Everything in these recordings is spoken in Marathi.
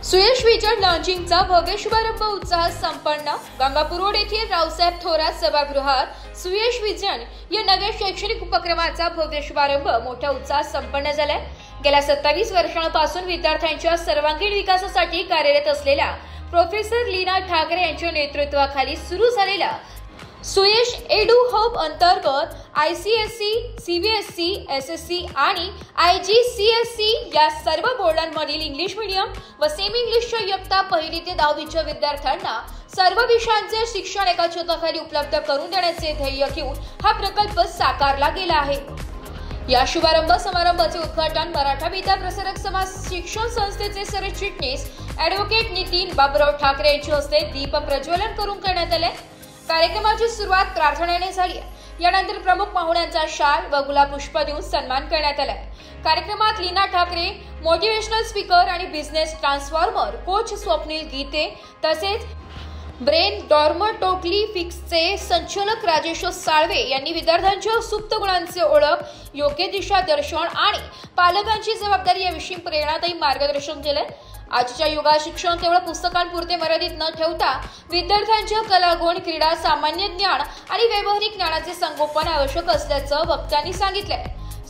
सुयश विजन लॉन्चिंगचा भव्य शुभारंभ उत्साहात संपन्न. गंगापूर रोड येथील रावसाहेब थोरात सभागृहात सुयश विजन या नव्या शैक्षणिक उपक्रमाचा भव्य शुभारंभ मोठ्या उत्साहात संपन्न झालाय. गेल्या 27 वर्षांपासून विद्यार्थ्यांच्या सर्वांगीण विकासासाठी कार्यरत असलेल्या प्रोफेसर लीना ठाकरे यांच्या नेतृत्वाखाली सुरू झालेल्या सुयश एडू हब अंतर्गत ICSE, CBSE, SSC आणि IGCSE या सर्व बोर्डांमधील इंग्लिश मीडियम व सेमी इंग्लिशच्या इयत्ता 1ली ते 10वीच्या विद्यार्थ्यांना सर्व विषयांचे शिक्षण एका छताखाली उपलब्ध करून देण्याचे ध्येय घेऊन हा प्रकल्प साकारला गेला आहे. या शुभारंभ समारंभाचे उद्घाटन मराठा विद्या प्रसारक समाज शिक्षण संस्थेचे सरचिटणीस ॲडव्होकेट नितीन बाबुराव ठाकरे यांच्या हस्ते दीप प्रज्वलन करून करण्यात आले. कार्यक्रमाची सुरुवात प्रार्थनेने झाली. यानंतर प्रमुख पाहुण्यांचा शाल व गुलाब पुष्प देऊन सन्मान करण्यात आला. कार्यक्रमात लीना ठाकरे, मोटिवेशनल स्पीकर आणि बिझनेस ट्रान्सफॉर्मर कोच स्वप्नील गीते तसेच ब्रेन डॉर्मटोकली फिक्सचे संचालक राजेश साळवे यांनी विद्यार्थ्यांच्या सुप्त गुणांचे ओळख, योग्य दिशा दर्शन आणि पालकांची जबाबदारी याविषयी प्रेरणादायी मार्गदर्शन केले. आजच्या युगात शिक्षण केवळ पुस्तकांपुरते मर्यादित न ठेवता विद्यार्थ्यांच्या कलागुण, क्रीडा, सामान्य ज्ञान आणि व्यावहारिक ज्ञानाचे संगोपन आवश्यक असल्याचं वक्त्यांनी सांगितले.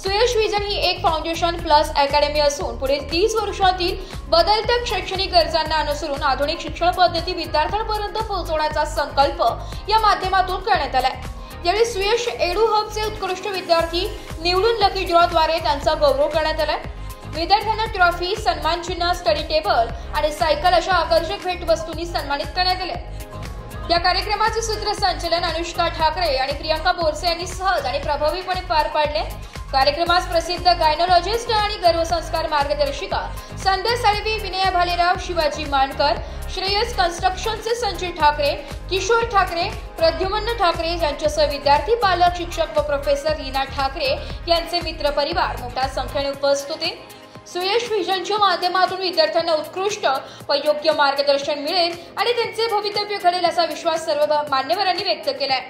सुयश विजन ही एक फाउंडेशन प्लस अकॅडमी असून पुढील 30 वर्षातील बदलत्या शैक्षणिक गरजांना अनुसरून आधुनिक शिक्षण पद्धती विद्यार्थ्यांपर्यंत पोहोचवण्याचा संकल्प या माध्यमातून करण्यात आलाय. यावेळी सुयश एडू हबचे उत्कृष्ट विद्यार्थी निवडून लकी ड्रॉद्वारे त्यांचा गौरव करण्यात आलाय. विद्यार्थ्यांना ट्रॉफी, सन्मान चिन्ह, स्टडी टेबल आणि सायकल अशा आकर्षक भेटवस्तूंनी सन्मानित करण्यात आले. या कार्यक्रमाचे सूत्रसंचालन अनुष्का ठाकरे आणि प्रियांका बोरसे यांनी सहज आणि प्रभावीपणे पार पाडले. कार्यक्रमास प्रसिद्ध गायनोलॉजिस्ट आणि गर्भसंस्कार मार्गदर्शिका संध्या साळवी, विनया भालेराव, शिवाजी मानकर, श्रेयस कन्स्ट्रक्शनचे संजय ठाकरे, किशोर ठाकरे, प्रद्युम्न ठाकरे यांच्यासह विद्यार्थी, पालक, शिक्षक व प्रोफेसर लीना ठाकरे यांचे मित्रपरिवार मोठ्या संख्येने उपस्थित होते. सुयश विजनच्या माध्यमातून विद्यार्थ्यांना उत्कृष्ट व योग्य मार्गदर्शन मिळेल आणि त्यांचे भवितव्य घडेल असा विश्वास सर्व मान्यवरांनी व्यक्त केलाय.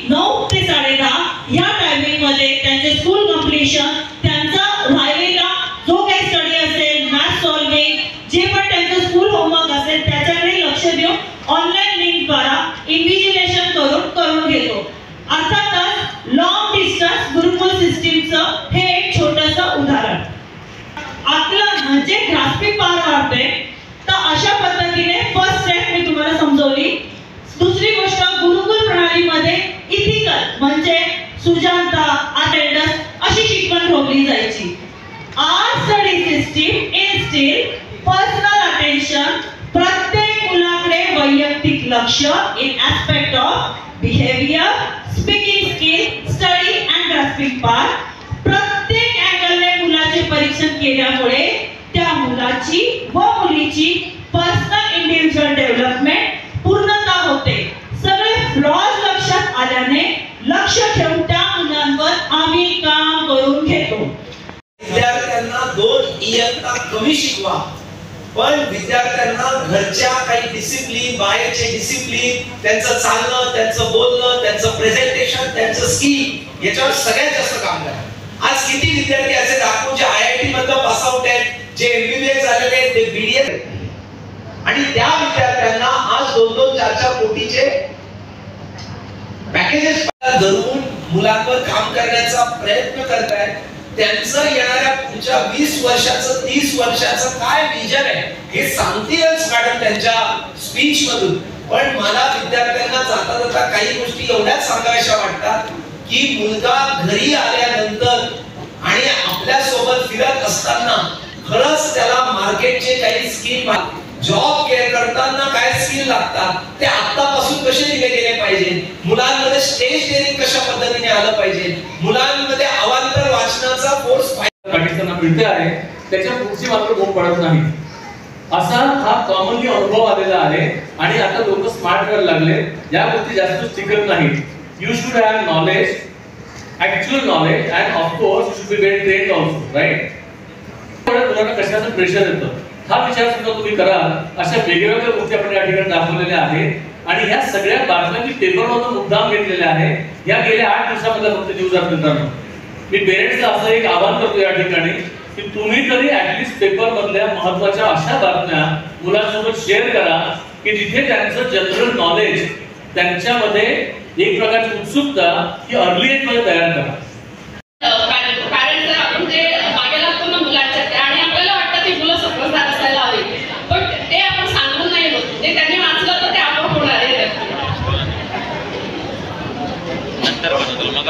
9 ते 10:30 या टायमिंग मध्ये त्यांचे स्कूल कंप्लीशन, त्यांचा राहिलेला जो काही स्टडी असेल, मॅथ सॉल्विंग, जे पण त्यांचं स्कूल होमवर्क असेल त्याच्याकडे लक्ष देऊन ऑनलाईन लिंक द्वारा इन्व्हिजिलेशन करून घेतो. अर्थातच लॉंग डिस्टन्स गुरुकुल सिस्टीमचं हे एक छोटंसं उदाहरण. आपलं म्हणजे ग्रास्पिंग पॉवर वाढते, तर अशा पद्धतीने फर्स्ट स्टेप मी तुम्हाला समजवली. दुसरी गोष्ट, गुरुकुल प्रणालीमध्ये इथिकल म्हणजे सुजाणता, अटेंडन्स अशी शिकवण ठेवली जायची. Our study system instil personal attention, प्रत्येक मुलाकडे वैयक्तिक लक्ष in aspect of behaviour, speaking skill, study and grasping power. प्रत्येक अँगलने मुलाचे परीक्षण केल्यामुळे त्या मुलाची व मुलीची पर्सनल इंडिव्हिज्युअल डेव्हलपमेंट पूर्णता होते. सगळे फ्लॉज लक्षात आल्याने लक्ष ठेवून त्या मुलांवर आम्ही काम करून घेतो. विद्यार्थ्यांना 2 इयत्ता कमी शिकवा, पण विद्यार्थ्यांना घरच्या काही डिसिप्लिन, बाहेरचे डिसिप्लिन, त्यांचं चालणं, त्यांचं बोलणं, त्यांचं प्रेझेंटेशन, त्यांचं स्किल याच्यावर सगळ्यात जास्त काम करा. आज किती विद्यार्थी असे दाखवून जे IIT मधलं पास आउट आहेत, जे MBBS झालेले आहेत, ते BDS आणि त्या विद्यार्थ्यांना आज 2-2, 4-4 कोटीचे पॅकेजेस धरून मुलांवर काम करण्याचा प्रयत्न करतायत. त्यांचं येणाऱ्या पुढच्या 20 वर्षाचं, 30 वर्षाचं काय विजन आहे हे सांगतीलच मॅडम त्यांच्या स्पीच मधून. पण मला विद्यार्थ्यांना जाता जाता काही गोष्टी एवढ्याच सांगायच्या वाटतात की मुलगा घरी आल्यानंतर आणि आपल्या सोबत फिरत असताना खरंच त्याला मार्केटचे काही स्किल, जॉब करताना काय स्किल लागतात ते आतापासून कसे दिले गेले पाहिजे, मुलांमध्ये स्टेज डेअरिंग कशा पद्धतीने आलं पाहिजे, मुलांमध्ये अवांतर वाचनाचा फोर्स पाकिस्तानला मिळते आहे त्याच्या पुढची मात्र बोंब पडत नाही असा हा कॉमनली अनुभव आलेला आहे. आणि आता लोक स्मार्ट करायला लागले, या गोष्टी जास्त शिकत नाहीत. You should have knowledge, actual knowledge, and of course you should be well trained also, right. मुलांना कशाचं प्रेशर येतं हा विचार सुद्धा तुम्ही करा. अशा वेगवेगळ्या गोष्टी आपण या ठिकाणी दाखवलेल्या आहेत आणि ह्या सगळ्या बातम्या मी पेपरवर मुद्दाम घेतलेल्या आहे. या गेल्या 8 दिवसामध्ये फक्त न्यूज मित्रांनो, मी पेरेंट्सला असं एक आवाहन करतो या ठिकाणी की तुम्ही तरी ऍटलीस्ट पेपर मधल्या महत्त्वाच्या अशा बातम्या मुलांसोबत शेअर करा की जिथे त्यांचं जनरल नॉलेज त्यांच्यामध्ये एक प्रकारची उत्सुकता ही अर्ली एज मध्ये तयार करा. कारण जर आपण ते मागे लागतो ना मुलांच्या आणि आपल्याला वाटतं ते मुलं समजदार असायला हवे, पण ते आपण सांगून नाही होत. ते त्यांनी वाचलं तर ते आपोआप होणार आहे.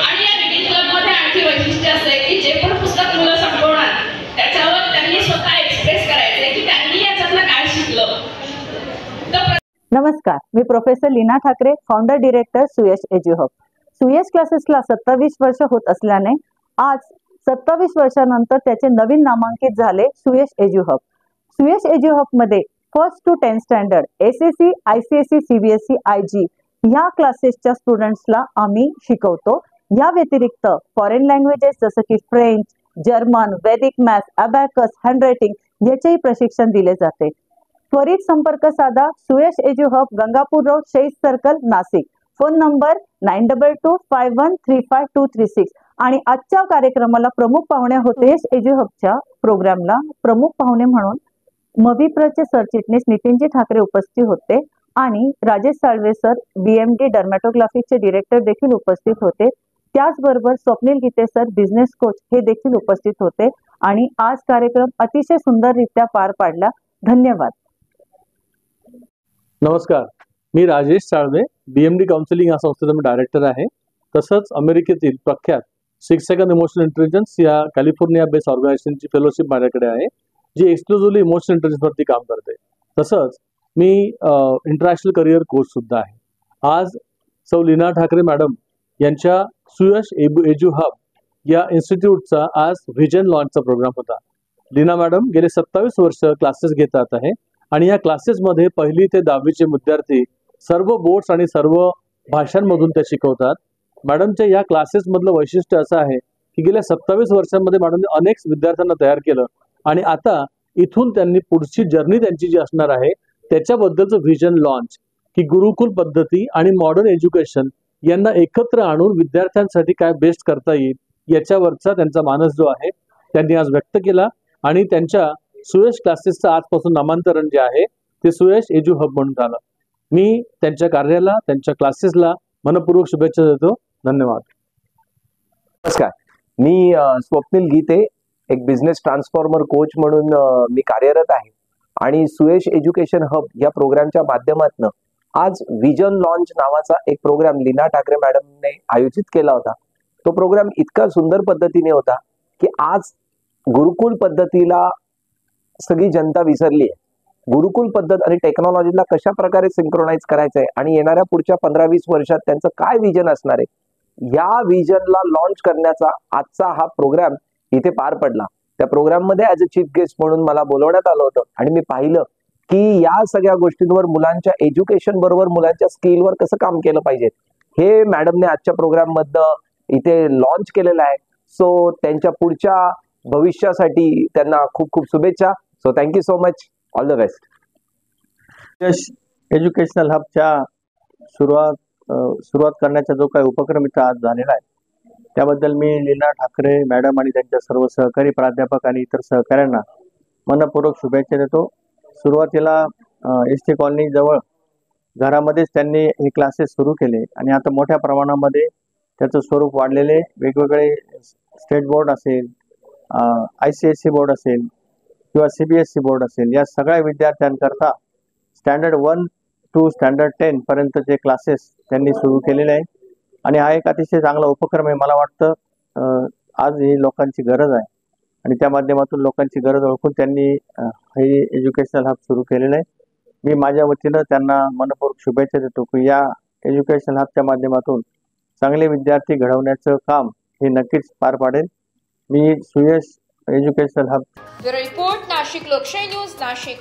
आणि या रीडिंग क्लबमध्ये आणखी वैशिष्ट्य असं आहे की जे पण पुस्तक मुलं संपवणार त्याच्यावर त्यांनी स्वतः एक्सप्रेस करायचंय की त्यांनी याच्यातलं काय शिकलं. नमस्कार, मी professor Leena Thakare, founder director Suyash Eduhub. Suyash क्लासेसला 27 वर्ष होत असल्याने आज 27 वर्षानंतर त्याचे नवीन नामांकित झाले सुयश एज्युहब. सुयश एज्युहब मध्ये 1st to 10th standard SSC, ICSE, CBSE, IG ह्या क्लासेसच्या स्टुडंट्सला आम्ही शिकवतो. या व्यतिरिक्त फॉरेन लँग्वेजेस जसं की French, German, Vedic maths, abacus, handwriting याचेही प्रशिक्षण दिले जाते. त्वरित संपर्क साधा. Suyash Eduhub, Gangapur road, Shaheed circle, Nashik. Phone number 9225135236. आणि आजच्या कार्यक्रमाला प्रमुख पाहुणे होते. सुयश एज्युहबच्या प्रोग्रामला प्रमुख पाहुणे म्हणून मविप्रचे सरचिटणीस नितीनजी ठाकरे उपस्थित होते आणि राजेश साळवे सर BMD डर्मॅटोग्राफीचे डिरेक्टर देखील उपस्थित होते. त्याचबरोबर Swapnil Gite sir business coach हे देखील उपस्थित होते आणि आज कार्यक्रम अतिशय सुंदररित्या पार पाडला. धन्यवाद. नमस्कार, मी राजेश साळवे, BMD काउन्सिलिंग या संस्थेचा मी डायरेक्टर आहे. तसंच अमेरिकेतील प्रख्यात 6 सेकंड इमोशनल इंटेलिजन्स या कॅलिफोर्निया बेस्ड ऑर्गनायझेशनची फेलोशिप माझ्याकडे आहे, जी एक्सक्लुझिव्हली इमोशनल इंटेलिजन्सवरती काम करते. तसंच मी इंटरनॅशनल करिअर कोच सुद्धा आहे. आज सौ लीना ठाकरे मॅडम यांच्या सुयश एज्युहब या इन्स्टिट्यूटचा आज व्हिजन लॉन्चचा प्रोग्राम होता. लीना मॅडम गेले 27 वर्ष क्लासेस घेतात आहे आणि या क्लासेसमध्ये 1ली ते 10वीचे विद्यार्थी सर्व बोर्ड्स आणि सर्व भाषांमधून ते शिकवतात. मॅडमच्या या क्लासेसमधलं वैशिष्ट्य असं आहे की गेल्या 27 वर्षांमध्ये मॅडमने अनेक विद्यार्थ्यांना तयार केलं आणि आता इथून त्यांनी पुढची जर्नी त्यांची जी असणार आहे त्याच्याबद्दलचं व्हिजन लॉन्च की गुरुकुल पद्धती आणि मॉडर्न एज्युकेशन यांना एकत्र आणून विद्यार्थ्यांसाठी काय बेस्ट करता येईल याच्यावरचा त्यांचा मानस जो आहे त्यांनी आज व्यक्त केला आणि त्यांच्या सुयश क्लासेसचं आजपासून नामांतरण जे आहे ते सुयश एज्युहब म्हणून झालं. मी त्यांच्या कार्याला, त्यांच्या क्लासेसला मनपूर्वक शुभेच्छा देतो. धन्यवाद. नमस्कार, मी स्वप्नील गीते, एक बिझनेस ट्रान्सफॉर्मर कोच म्हणून मी कार्यरत आहे आणि सुयश एज्युकेशन हब या प्रोग्रामच्या माध्यमातून आज व्हिजन लॉन्च नावाचा एक प्रोग्राम लीना ठाकरे मॅडमने आयोजित केला होता. तो प्रोग्राम इतका सुंदर पद्धतीने होता की आज गुरुकुल पद्धतीला सगळी जनता विसरली आहे. गुरुकुल पद्धत आणि टेक्नॉलॉजीला कशा प्रकारे सिंक्रोनाइज करायचं आहे आणि येणाऱ्या पुढच्या 15-20 वर्षात त्यांचं काय विजन असणार आहे, या विजनला लॉन्च करण्याचा आजचा हा प्रोग्राम इथे पार पडला. त्या प्रोग्राम मध्ये ऍज अ चीफ गेस्ट म्हणून मला बोलवण्यात आलं होतं आणि मी पाहिलं की या सगळ्या गोष्टींवर मुलांच्या एज्युकेशन बरोबर मुलांच्या स्किलवर कसं काम केलं पाहिजे हे मॅडमने आजच्या प्रोग्राम मधनं इथे लॉन्च केलेलं आहे. सो त्यांच्या पुढच्या भविष्यासाठी त्यांना खूप खूप शुभेच्छा. So thank you so much. All the best. Suyash educational हबच्या सुरुवात करण्याचा जो काही उपक्रम इथं आज झालेला आहे त्याबद्दल मी लीना ठाकरे मॅडम आणि त्यांच्या सर्व सहकारी प्राध्यापक आणि इतर सहकाऱ्यांना मनपूर्वक शुभेच्छा देतो. सुरुवातीला ST कॉलनी जवळ घरामध्येच त्यांनी हे क्लासेस सुरू केले आणि आता मोठ्या प्रमाणामध्ये त्याचं स्वरूप वाढलेले वेगवेगळे स्टेट बोर्ड असेल, ICSE बोर्ड असेल किंवा CBSE बोर्ड असेल, या सगळ्या विद्यार्थ्यांकरता स्टँडर्ड 1 to स्टँडर्ड 10 पर्यंतचे क्लासेस त्यांनी सुरू केलेले आहे आणि हा एक अतिशय चांगला उपक्रम आहे. मला वाटतं आज ही लोकांची गरज आहे आणि त्या माध्यमातून लोकांची गरज ओळखून त्यांनी हे एज्युकेशनल हब सुरू केलेलं आहे. मी माझ्या वतीनं त्यांना मनपूर्वक शुभेच्छा देतो की या एज्युकेशनल हबच्या माध्यमातून चांगले विद्यार्थी घडवण्याचं काम हे नक्कीच पार पाडेल. मी Suyash educational hub. Bureau report, Nashik Lokshahi news, Nashik.